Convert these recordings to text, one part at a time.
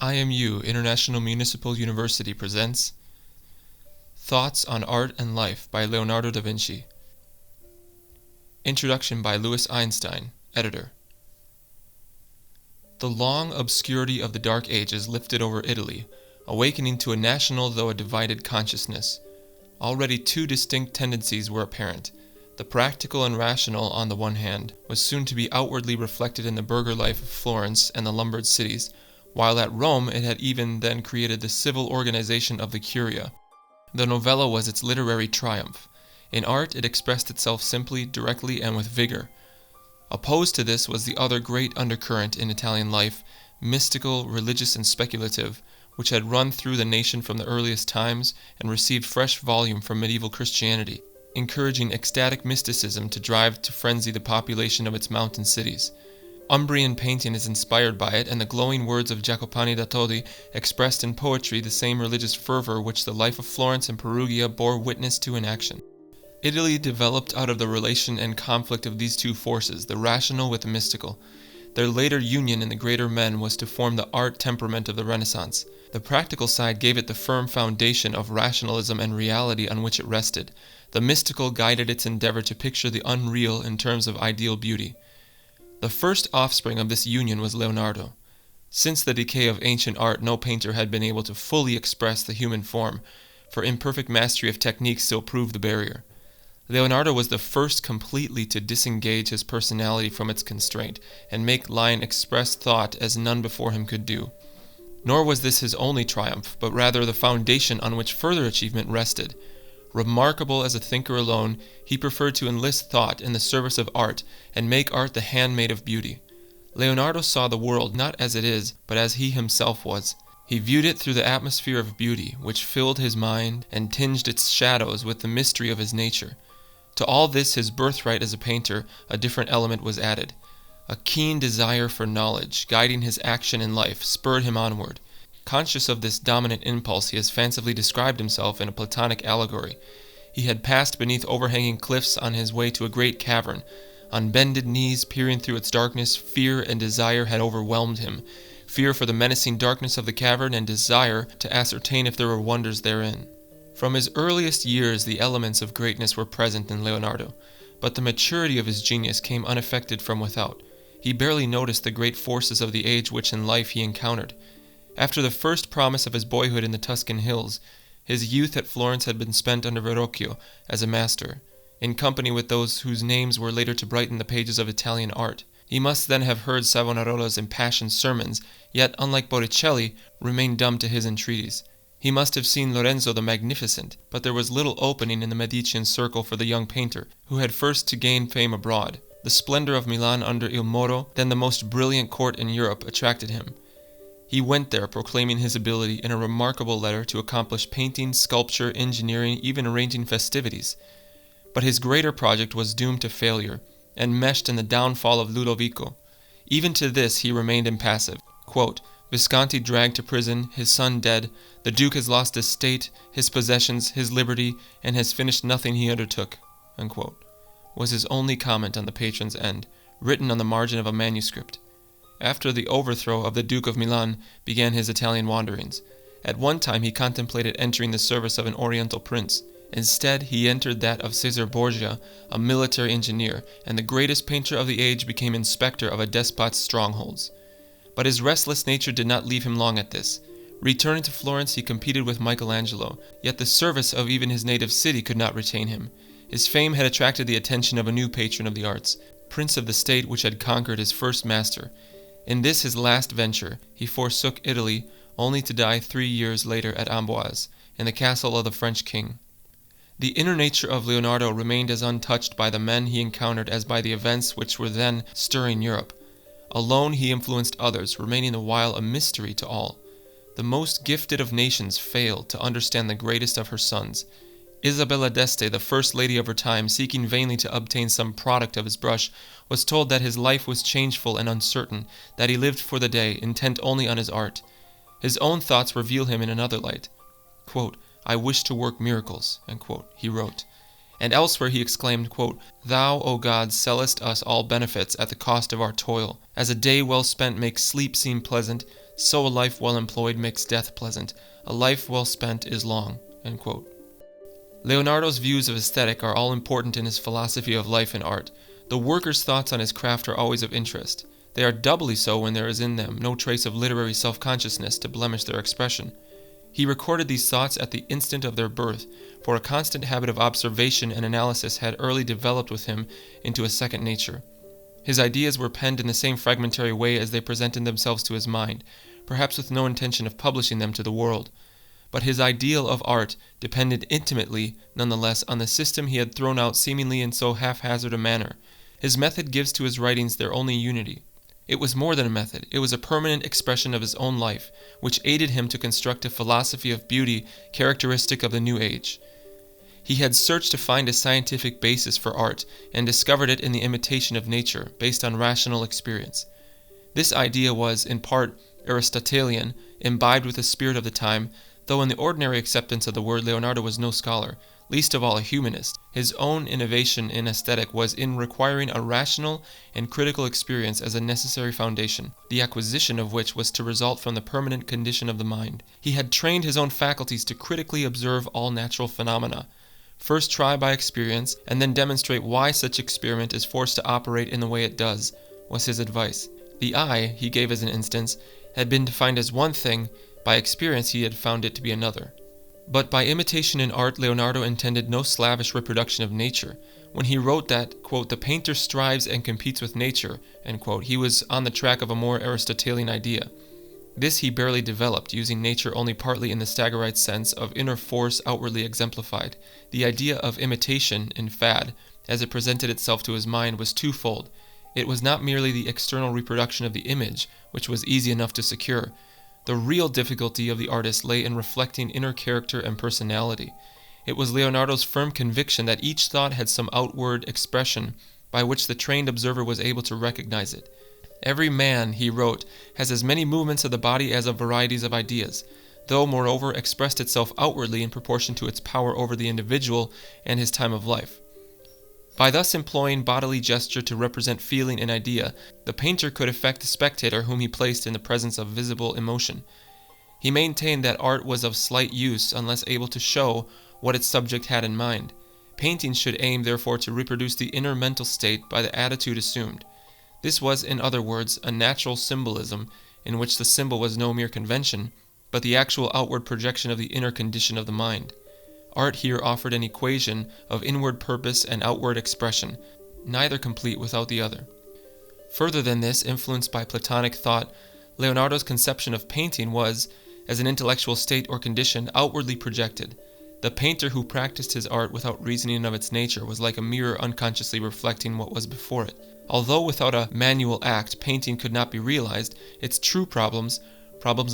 IMU, International Municipal University presents Thoughts on Art and Life by Leonardo da Vinci. Introduction by Lewis Einstein, editor. The long obscurity of the Dark Ages lifted over Italy, awakening to a national though a divided consciousness. Already two distinct tendencies were apparent. The practical and rational, on the one hand, was soon to be outwardly reflected in the burgher life of Florence and the Lombard cities, while at Rome it had even then created the civil organization of the Curia. The novella was its literary triumph. In art it expressed itself simply, directly, and with vigor. Opposed to this was the other great undercurrent in Italian life, mystical, religious, and speculative, which had run through the nation from the earliest times and received fresh volume from medieval Christianity, encouraging ecstatic mysticism to drive to frenzy the population of its mountain cities. Umbrian painting is inspired by it, and the glowing words of Jacopani da Todi expressed in poetry the same religious fervor which the life of Florence and Perugia bore witness to in action. Italy developed out of the relation and conflict of these two forces, the rational with the mystical. Their later union in the greater men was to form the art temperament of the Renaissance. The practical side gave it the firm foundation of rationalism and reality on which it rested. The mystical guided its endeavor to picture the unreal in terms of ideal beauty. The first offspring of this union was Leonardo. Since the decay of ancient art, no painter had been able to fully express the human form, for imperfect mastery of technique still proved the barrier. Leonardo was the first completely to disengage his personality from its constraint and make line express thought as none before him could do. Nor was this his only triumph, but rather the foundation on which further achievement rested. Remarkable as a thinker alone, he preferred to enlist thought in the service of art and make art the handmaid of beauty. Leonardo saw the world not as it is, but as he himself was. He viewed it through the atmosphere of beauty, which filled his mind and tinged its shadows with the mystery of his nature. To all this, his birthright as a painter, a different element was added. A keen desire for knowledge, guiding his action in life, spurred him onward. Conscious of this dominant impulse, he has fancifully described himself in a Platonic allegory. He had passed beneath overhanging cliffs on his way to a great cavern. On bended knees, peering through its darkness, fear and desire had overwhelmed him. Fear for the menacing darkness of the cavern, and desire to ascertain if there were wonders therein. From his earliest years, the elements of greatness were present in Leonardo, but the maturity of his genius came unaffected from without. He barely noticed the great forces of the age which in life he encountered. After the first promise of his boyhood in the Tuscan hills, his youth at Florence had been spent under Verrocchio as a master, in company with those whose names were later to brighten the pages of Italian art. He must then have heard Savonarola's impassioned sermons, yet, unlike Botticelli, remained dumb to his entreaties. He must have seen Lorenzo the Magnificent, but there was little opening in the Medicean circle for the young painter, who had first to gain fame abroad. The splendor of Milan under Il Moro, then the most brilliant court in Europe, attracted him. He went there proclaiming his ability in a remarkable letter to accomplish painting, sculpture, engineering, even arranging festivities. But his greater project was doomed to failure, and meshed in the downfall of Ludovico. Even to this he remained impassive. Quote, Visconti dragged to prison, his son dead, the Duke has lost his state, his possessions, his liberty, and has finished nothing he undertook, unquote, was his only comment on the patron's end, written on the margin of a manuscript. After the overthrow of the Duke of Milan began his Italian wanderings. At one time he contemplated entering the service of an Oriental prince. Instead, he entered that of Caesar Borgia, a military engineer, and the greatest painter of the age became inspector of a despot's strongholds. But his restless nature did not leave him long at this. Returning to Florence, he competed with Michelangelo, yet the service of even his native city could not retain him. His fame had attracted the attention of a new patron of the arts, prince of the state which had conquered his first master. In this his last venture, he forsook Italy, only to die 3 years later at Amboise, in the castle of the French king. The inner nature of Leonardo remained as untouched by the men he encountered as by the events which were then stirring Europe. Alone he influenced others, remaining the while a mystery to all. The most gifted of nations failed to understand the greatest of her sons. Isabella d'Este, the first lady of her time, seeking vainly to obtain some product of his brush, was told that his life was changeful and uncertain, that he lived for the day, intent only on his art. His own thoughts reveal him in another light. Quote, I wish to work miracles, unquote, he wrote. And elsewhere he exclaimed, quote, Thou, O God, sellest us all benefits at the cost of our toil. As a day well spent makes sleep seem pleasant, So a life well employed makes death pleasant. A life well spent is long." End quote. Leonardo's views of aesthetic are all important in his philosophy of life and art. The worker's thoughts on his craft are always of interest. They are doubly so when there is in them no trace of literary self-consciousness to blemish their expression. He recorded these thoughts at the instant of their birth, for a constant habit of observation and analysis had early developed with him into a second nature. His ideas were penned in the same fragmentary way as they presented themselves to his mind, perhaps with no intention of publishing them to the world. But his ideal of art depended intimately, nonetheless, on the system he had thrown out seemingly in so haphazard a manner. His method gives to his writings their only unity. It was more than a method, it was a permanent expression of his own life, which aided him to construct a philosophy of beauty characteristic of the new age. He had searched to find a scientific basis for art, and discovered it in the imitation of nature, based on rational experience. This idea was, in part, Aristotelian, imbibed with the spirit of the time, though in the ordinary acceptance of the word Leonardo was no scholar, least of all a humanist. His own innovation in aesthetic was in requiring a rational and critical experience as a necessary foundation, the acquisition of which was to result from the permanent condition of the mind. He had trained his own faculties to critically observe all natural phenomena, first try by experience, and then demonstrate why such experiment is forced to operate in the way it does, was his advice. The eye, he gave as an instance, had been defined as one thing, by experience he had found it to be another. But by imitation in art, Leonardo intended no slavish reproduction of nature. When he wrote that, quote, "the painter strives and competes with nature," end quote, he was on the track of a more Aristotelian idea. This he barely developed, using nature only partly in the Stagirite sense of inner force outwardly exemplified. The idea of imitation in fad, as it presented itself to his mind, was twofold. It was not merely the external reproduction of the image, which was easy enough to secure. The real difficulty of the artist lay in reflecting inner character and personality. It was Leonardo's firm conviction that each thought had some outward expression by which the trained observer was able to recognize it. "Every man," he wrote, "has as many movements of the body as of varieties of ideas, though, moreover, expressed itself outwardly in proportion to its power over the individual and his time of life." By thus employing bodily gesture to represent feeling and idea, the painter could affect the spectator whom he placed in the presence of visible emotion. He maintained that art was of slight use unless able to show what its subject had in mind. Painting should aim therefore to reproduce the inner mental state by the attitude assumed. This was, in other words, a natural symbolism, in which the symbol was no mere convention, but the actual outward projection of the inner condition of the mind. Art here offered an equation of inward purpose and outward expression, neither complete without the other. Further than this, influenced by Platonic thought, Leonardo's conception of painting was, as an intellectual state or condition, outwardly projected. The painter who practiced his art without reasoning of its nature was like a mirror unconsciously reflecting what was before it. Although without a manual act painting could not be realized, its true problems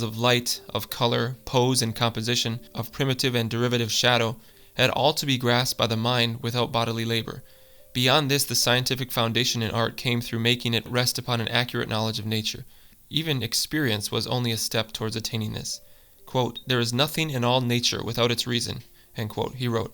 of light, of color, pose and composition, of primitive and derivative shadow, had all to be grasped by the mind without bodily labor. Beyond this, the scientific foundation in art came through making it rest upon an accurate knowledge of nature. Even experience was only a step towards attaining this. Quote, "There is nothing in all nature without its reason," end quote, he wrote.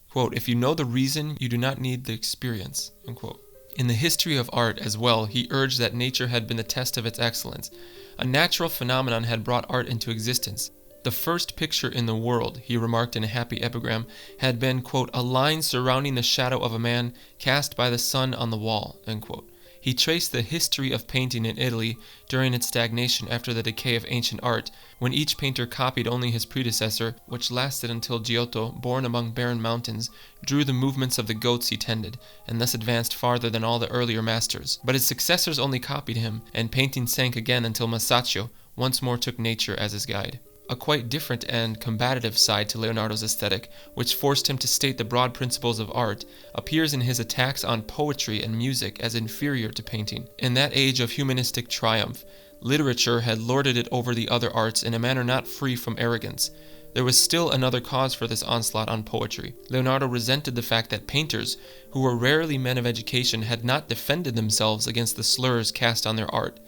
Quote, "If you know the reason, you do not need the experience," end quote. In the history of art as well, he urged that nature had been the test of its excellence. A natural phenomenon had brought art into existence. The first picture in the world, he remarked in a happy epigram, had been, quote, "a line surrounding the shadow of a man cast by the sun on the wall," end quote. He traced the history of painting in Italy during its stagnation after the decay of ancient art, when each painter copied only his predecessor, which lasted until Giotto, born among barren mountains, drew the movements of the goats he tended, and thus advanced farther than all the earlier masters. But his successors only copied him, and painting sank again until Masaccio once more took nature as his guide. A quite different and combative side to Leonardo's aesthetic, which forced him to state the broad principles of art, appears in his attacks on poetry and music as inferior to painting. In that age of humanistic triumph, literature had lorded it over the other arts in a manner not free from arrogance. There was still another cause for this onslaught on poetry. Leonardo resented the fact that painters, who were rarely men of education, had not defended themselves against the slurs cast on their art.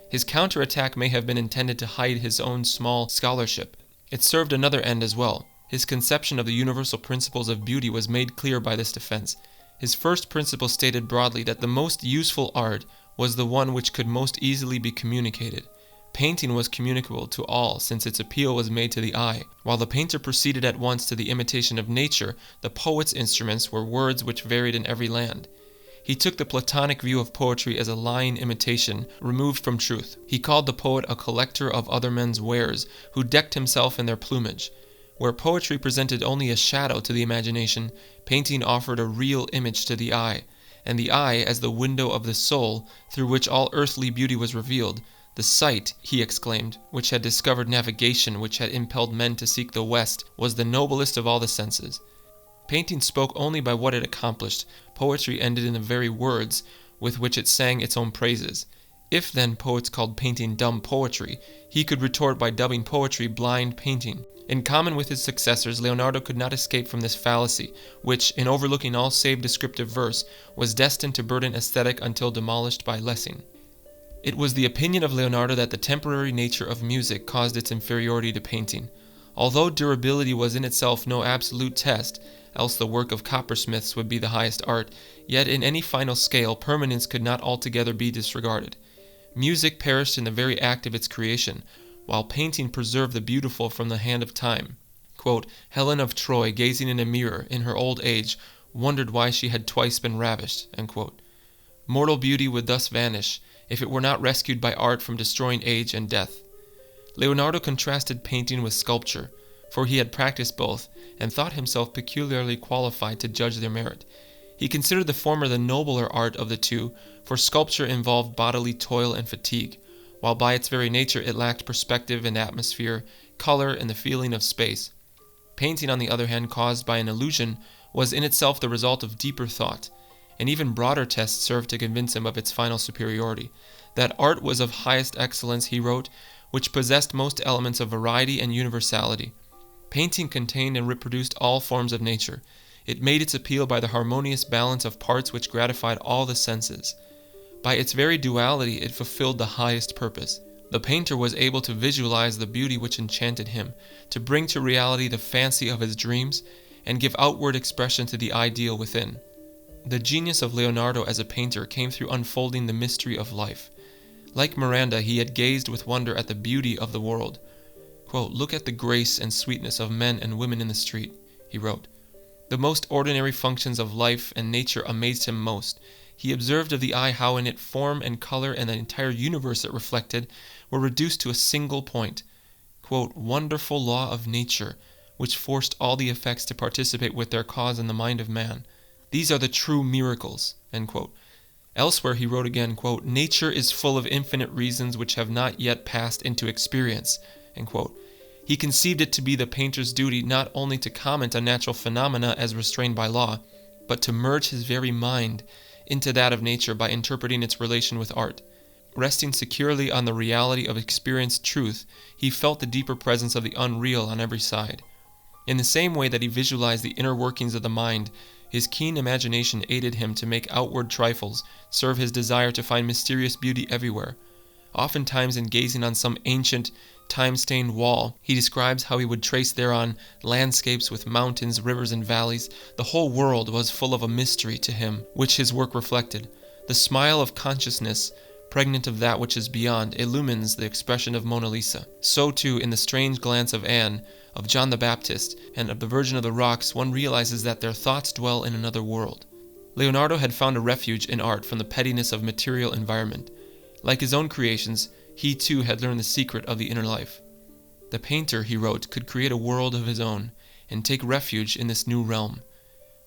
His counterattack may have been intended to hide his own small scholarship. It served another end as well. His conception of the universal principles of beauty was made clear by this defense. His first principle stated broadly that the most useful art was the one which could most easily be communicated. Painting was communicable to all since its appeal was made to the eye. While the painter proceeded at once to the imitation of nature, the poet's instruments were words which varied in every land. He took the Platonic view of poetry as a lying imitation removed from truth. He called the poet a collector of other men's wares, who decked himself in their plumage. Where poetry presented only a shadow to the imagination, painting offered a real image to the eye, and the eye as the window of the soul through which all earthly beauty was revealed. The sight, he exclaimed, which had discovered navigation, which had impelled men to seek the West, was the noblest of all the senses. Painting spoke only by what it accomplished. Poetry ended in the very words with which it sang its own praises. If, then, poets called painting dumb poetry, he could retort by dubbing poetry blind painting. In common with his successors, Leonardo could not escape from this fallacy, which, in overlooking all save descriptive verse, was destined to burden aesthetic until demolished by Lessing. It was the opinion of Leonardo that the temporary nature of music caused its inferiority to painting. Although durability was in itself no absolute test, else the work of coppersmiths would be the highest art, yet in any final scale permanence could not altogether be disregarded. Music perished in the very act of its creation, while painting preserved the beautiful from the hand of time. Quote, Helen of Troy, gazing in a mirror in her old age, wondered why she had twice been ravished. End quote. Mortal beauty would thus vanish, if it were not rescued by art from destroying age and death. Leonardo contrasted painting with sculpture, for he had practiced both, and thought himself peculiarly qualified to judge their merit. He considered the former the nobler art of the two, for sculpture involved bodily toil and fatigue, while by its very nature it lacked perspective and atmosphere, color, and the feeling of space. Painting, on the other hand, caused by an illusion, was in itself the result of deeper thought. An even broader test served to convince him of its final superiority. That art was of highest excellence, he wrote, which possessed most elements of variety and universality. Painting contained and reproduced all forms of nature. It made its appeal by the harmonious balance of parts which gratified all the senses. By its very duality it fulfilled the highest purpose. The painter was able to visualize the beauty which enchanted him, to bring to reality the fancy of his dreams, and give outward expression to the ideal within. The genius of Leonardo as a painter came through unfolding the mystery of life. Like Miranda, he had gazed with wonder at the beauty of the world. Quote, Look at the grace and sweetness of men and women in the street, he wrote. The most ordinary functions of life and nature amazed him most. He observed of the eye how in it form and color and the entire universe it reflected were reduced to a single point. Quote, Wonderful law of nature, which forced all the effects to participate with their cause in the mind of man. These are the true miracles. End quote. Elsewhere he wrote again, quote, Nature is full of infinite reasons which have not yet passed into experience. End quote. He conceived it to be the painter's duty not only to comment on natural phenomena as restrained by law, but to merge his very mind into that of nature by interpreting its relation with art. Resting securely on the reality of experienced truth, he felt the deeper presence of the unreal on every side. In the same way that he visualized the inner workings of the mind, his keen imagination aided him to make outward trifles serve his desire to find mysterious beauty everywhere. Oftentimes, in gazing on some ancient, time-stained wall, he describes how he would trace thereon landscapes with mountains, rivers, and valleys. The whole world was full of a mystery to him, which his work reflected. The smile of consciousness, pregnant of that which is beyond, illumines the expression of Mona Lisa. So too, in the strange glance of Anne, of John the Baptist, and of the Virgin of the Rocks, one realizes that their thoughts dwell in another world. Leonardo had found a refuge in art from the pettiness of material environment. Like his own creations, he too had learned the secret of the inner life. The painter, he wrote, could create a world of his own, and take refuge in this new realm.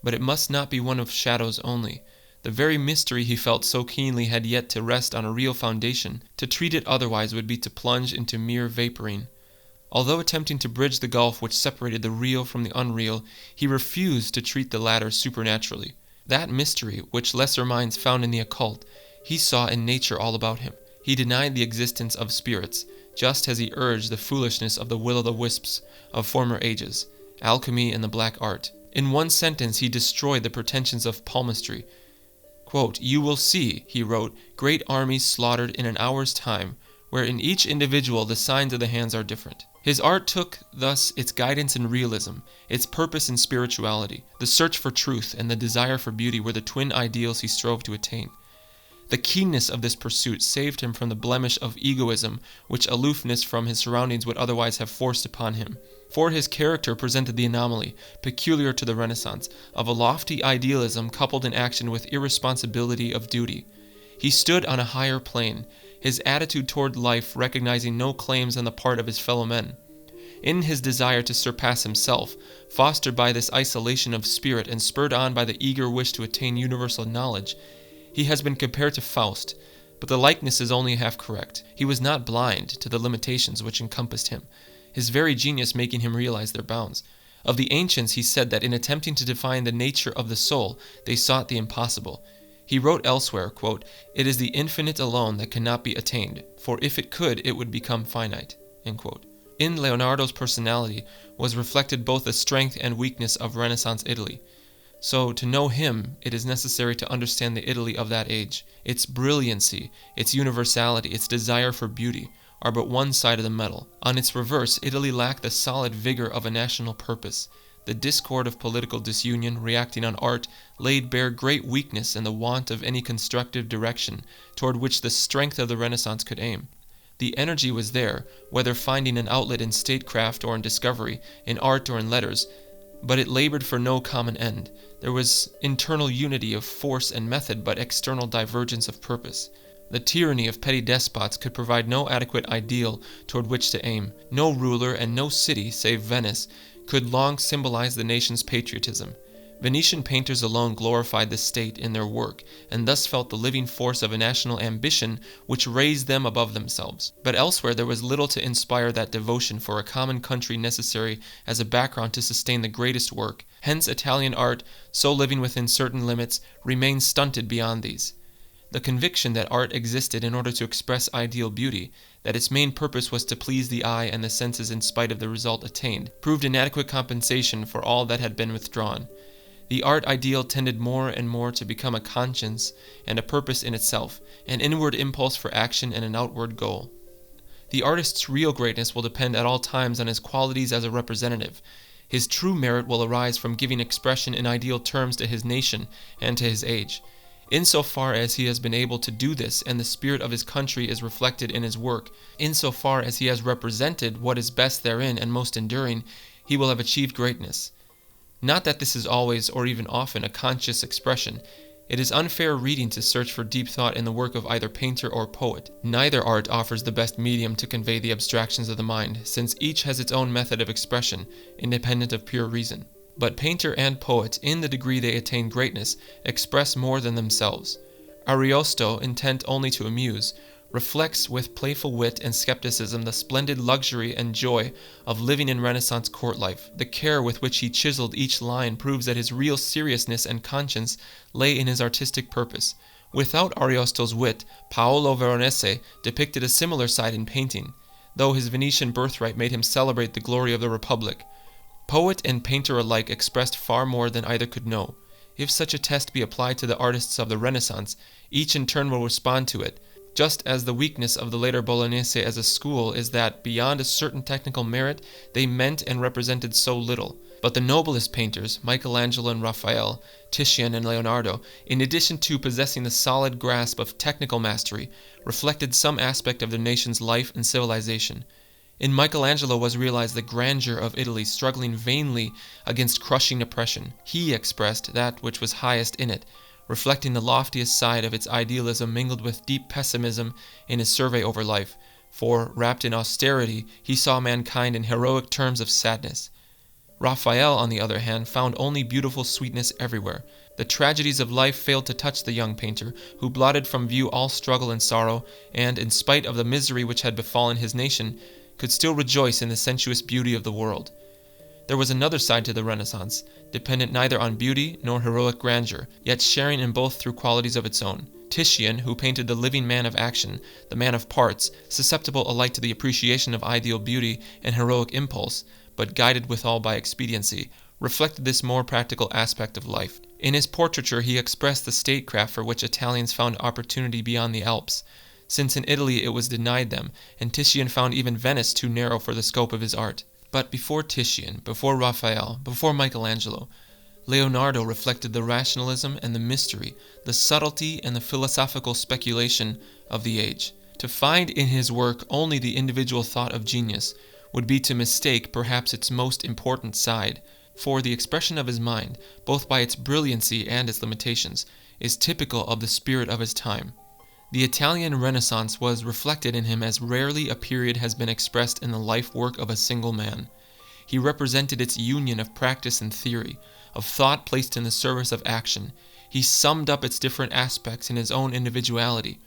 But it must not be one of shadows only. The very mystery he felt so keenly had yet to rest on a real foundation. To treat it otherwise would be to plunge into mere vaporing. Although attempting to bridge the gulf which separated the real from the unreal, he refused to treat the latter supernaturally. That mystery, which lesser minds found in the occult, he saw in nature all about him. He denied the existence of spirits, just as he urged the foolishness of the will-o'-the-wisps of former ages, alchemy and the black art. In one sentence he destroyed the pretensions of palmistry. Quote, You will see, he wrote, great armies slaughtered in an hour's time, where in each individual the signs of the hands are different. His art took thus its guidance in realism, its purpose in spirituality. The search for truth and the desire for beauty were the twin ideals he strove to attain. The keenness of this pursuit saved him from the blemish of egoism, which aloofness from his surroundings would otherwise have forced upon him. For his character presented the anomaly, peculiar to the Renaissance, of a lofty idealism coupled in action with irresponsibility of duty. He stood on a higher plane, his attitude toward life recognizing no claims on the part of his fellow men. In his desire to surpass himself, fostered by this isolation of spirit and spurred on by the eager wish to attain universal knowledge, he has been compared to Faust, but the likeness is only half correct. He was not blind to the limitations which encompassed him, his very genius making him realize their bounds. Of the ancients he said that in attempting to define the nature of the soul, they sought the impossible. He wrote elsewhere, quote, "It is the infinite alone that cannot be attained, for if it could, it would become finite." End quote. In Leonardo's personality was reflected both the strength and weakness of Renaissance Italy. So, to know him, it is necessary to understand the Italy of that age. Its brilliancy, its universality, its desire for beauty are but one side of the medal. On its reverse, Italy lacked the solid vigor of a national purpose. The discord of political disunion reacting on art laid bare great weakness in the want of any constructive direction toward which the strength of the Renaissance could aim. The energy was there, whether finding an outlet in statecraft or in discovery, in art or in letters, but it labored for no common end. There was internal unity of force and method, but external divergence of purpose. The tyranny of petty despots could provide no adequate ideal toward which to aim. No ruler and no city, save Venice, could long symbolize the nation's patriotism. Venetian painters alone glorified the state in their work, and thus felt the living force of a national ambition which raised them above themselves. But elsewhere there was little to inspire that devotion for a common country necessary as a background to sustain the greatest work. Hence Italian art, so living within certain limits, remained stunted beyond these. The conviction that art existed in order to express ideal beauty, that its main purpose was to please the eye and the senses in spite of the result attained, proved inadequate compensation for all that had been withdrawn. The art ideal tended more and more to become a conscience and a purpose in itself, an inward impulse for action and an outward goal. The artist's real greatness will depend at all times on his qualities as a representative. His true merit will arise from giving expression in ideal terms to his nation and to his age. Insofar as he has been able to do this and the spirit of his country is reflected in his work, insofar as he has represented what is best therein and most enduring, he will have achieved greatness. Not that this is always or even often a conscious expression. It is unfair reading to search for deep thought in the work of either painter or poet. Neither art offers the best medium to convey the abstractions of the mind, since each has its own method of expression, independent of pure reason. But painter and poet, in the degree they attain greatness, express more than themselves. Ariosto, intent only to amuse, reflects with playful wit and skepticism the splendid luxury and joy of living in Renaissance court life. The care with which he chiseled each line proves that his real seriousness and conscience lay in his artistic purpose. Without Ariosto's wit, Paolo Veronese depicted a similar side in painting, though his Venetian birthright made him celebrate the glory of the Republic. Poet and painter alike expressed far more than either could know. If such a test be applied to the artists of the Renaissance, each in turn will respond to it, just as the weakness of the later Bolognese as a school is that, beyond a certain technical merit, they meant and represented so little. But the noblest painters, Michelangelo and Raphael, Titian and Leonardo, in addition to possessing the solid grasp of technical mastery, reflected some aspect of their nation's life and civilization. In Michelangelo was realized the grandeur of Italy struggling vainly against crushing oppression. He expressed that which was highest in it, reflecting the loftiest side of its idealism mingled with deep pessimism in his survey over life, for, wrapped in austerity, he saw mankind in heroic terms of sadness. Raphael, on the other hand, found only beautiful sweetness everywhere. The tragedies of life failed to touch the young painter, who blotted from view all struggle and sorrow, and, in spite of the misery which had befallen his nation, could still rejoice in the sensuous beauty of the world. There was another side to the Renaissance, dependent neither on beauty nor heroic grandeur, yet sharing in both through qualities of its own. Titian, who painted the living man of action, the man of parts, susceptible alike to the appreciation of ideal beauty and heroic impulse, but guided withal by expediency, reflected this more practical aspect of life. In his portraiture he expressed the statecraft for which Italians found opportunity beyond the Alps, since in Italy it was denied them, and Titian found even Venice too narrow for the scope of his art. But before Titian, before Raphael, before Michelangelo, Leonardo reflected the rationalism and the mystery, the subtlety and the philosophical speculation of the age. To find in his work only the individual thought of genius would be to mistake perhaps its most important side, for the expression of his mind, both by its brilliancy and its limitations, is typical of the spirit of his time. The Italian Renaissance was reflected in him as rarely a period has been expressed in the life work of a single man. He represented its union of practice and theory, of thought placed in the service of action. He summed up its different aspects in his own individuality.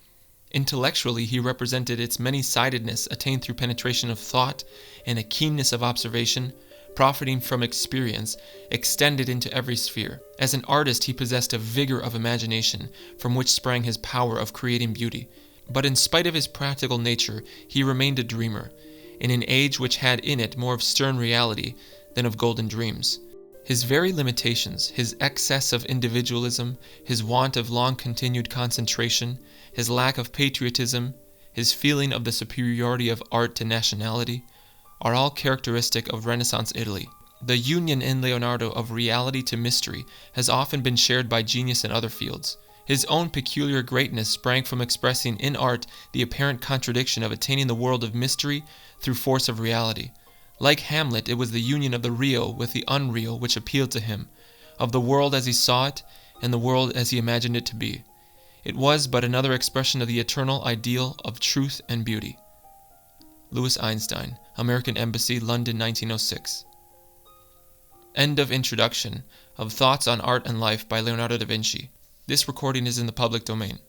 Intellectually, he represented its many-sidedness attained through penetration of thought and a keenness of observation, profiting from experience, extended into every sphere. As an artist, he possessed a vigor of imagination, from which sprang his power of creating beauty. But in spite of his practical nature, he remained a dreamer, in an age which had in it more of stern reality than of golden dreams. His very limitations, his excess of individualism, his want of long-continued concentration, his lack of patriotism, his feeling of the superiority of art to nationality, are all characteristic of Renaissance Italy. The union in Leonardo of reality to mystery has often been shared by genius in other fields. His own peculiar greatness sprang from expressing in art the apparent contradiction of attaining the world of mystery through force of reality. Like Hamlet, it was the union of the real with the unreal which appealed to him, of the world as he saw it and the world as he imagined it to be. It was but another expression of the eternal ideal of truth and beauty. Lewis Einstein, American Embassy, London, 1906. End of introduction of Thoughts on Art and Life by Leonardo da Vinci. This recording is in the public domain.